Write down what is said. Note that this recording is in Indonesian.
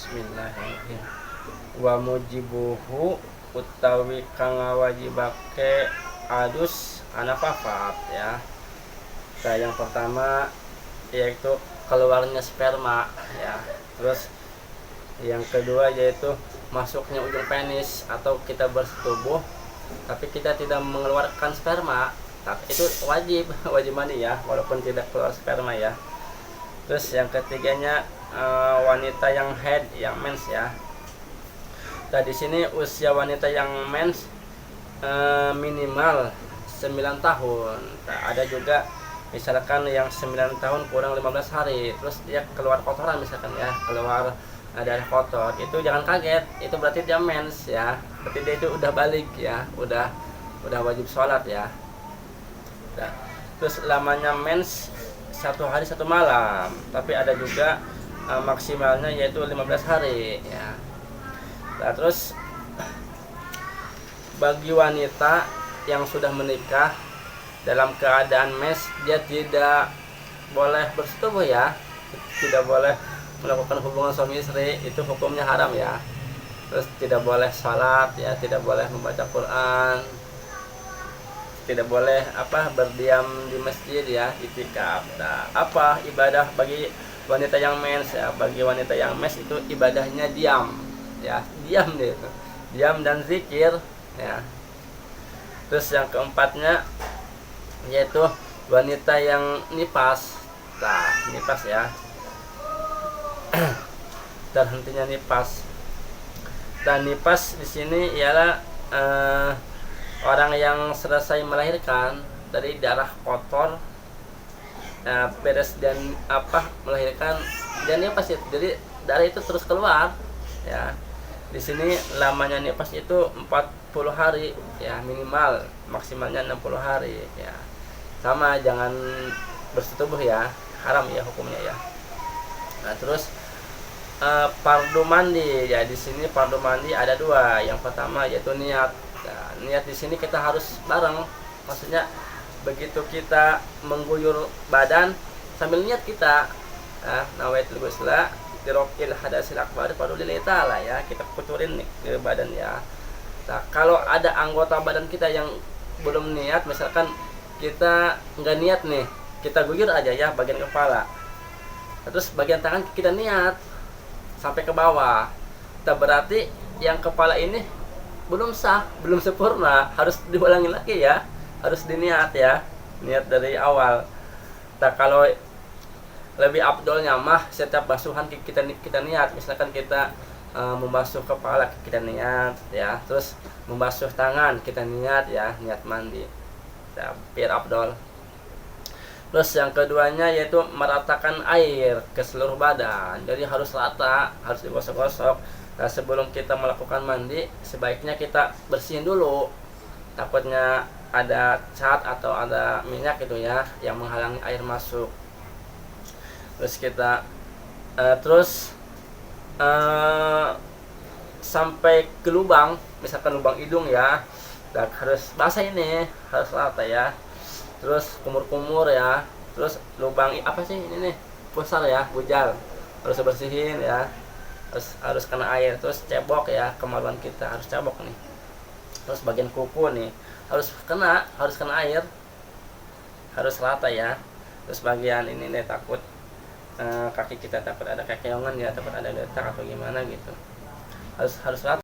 Bismillahirrahmanirrahim. Wa mujibuhu utawi kang wajibake adus anapafat ya. Nah, yang pertama yaitu keluarnya sperma ya. Terus yang kedua yaitu masuknya ujung penis atau kita bersetubuh tapi kita tidak mengeluarkan sperma. Tapi itu wajib mandi ya, walaupun tidak keluar sperma ya. Terus yang ketiganya wanita yang head, yang mens ya. Nah, di sini usia wanita yang mens minimal 9 tahun. Nah, ada juga misalkan yang 9 tahun kurang 15 hari, terus dia keluar kotoran misalkan ya, keluar darah kotor, itu jangan kaget, itu berarti dia mens ya, berarti dia itu udah balik ya, udah wajib sholat ya. Nah, terus lamanya mens 1 hari 1 malam, tapi ada juga maksimalnya yaitu 15 hari ya. Nah, terus bagi wanita yang sudah menikah dalam keadaan mens, dia tidak boleh bersetubuh ya, tidak boleh melakukan hubungan suami istri, itu hukumnya haram ya. Terus tidak boleh salat ya, tidak boleh membaca Quran, tidak boleh berdiam di masjid ya, itikaf. Nah, ibadah bagi wanita yang mens ya, bagi wanita yang mens itu ibadahnya diam ya, diam gitu, diam dan zikir ya. Terus yang keempatnya yaitu wanita yang nipas. Nah, nipas ya, terhentinya nipas. Dan nipas di sini ialah orang yang selesai melahirkan dari darah kotor, beres dan melahirkan, dan nipas itu, jadi darah itu terus keluar ya. Di sini lamanya nipas itu 40 hari ya, minimal, maksimalnya 60 hari ya. Sama, jangan bersetubuh ya, haram ya hukumnya ya. Nah, terus fardu mandi ya, di sini fardu mandi ada 2. Yang pertama yaitu niat. Nah, niat di sini kita harus bareng, maksudnya begitu kita mengguyur badan sambil niat kita nawaitul ghusla dirokil hadasil akbar fardu lillahi ta'ala ya, kita kucurin nih ke badan ya. Nah, kalau ada anggota badan kita yang belum niat, misalkan kita nggak niat nih, kita guyur aja ya bagian kepala, terus bagian tangan kita niat sampai ke bawah, nah, berarti yang kepala ini belum sah, belum sempurna, harus diulangi lagi ya, harus diniat ya, niat dari awal. Nah, kalau lebih afdolnya mah setiap basuhan kita niat, misalkan kita membasuh kepala kita niat ya, terus membasuh tangan kita niat ya, niat mandi ya, biar afdol. Terus yang keduanya yaitu meratakan air ke seluruh badan, jadi harus rata, harus digosok-gosok. Nah, sebelum kita melakukan mandi sebaiknya kita bersihin dulu, takutnya ada cat atau ada minyak gitu ya yang menghalangi air masuk. Terus kita sampai ke lubang, misalkan lubang hidung ya, nah, harus basah, ini harus rata ya. Terus kumur-kumur ya, terus lubang ini nih, pusar ya, bujal, harus bersihin ya, harus kena air. Terus cebok ya, kemaluan kita harus cebok nih. Terus bagian kuku nih harus kena air, harus rata ya. Terus bagian ini nih, takut kaki kita takut ada kekeongan ya, takut ada letak atau gimana gitu, harus rata.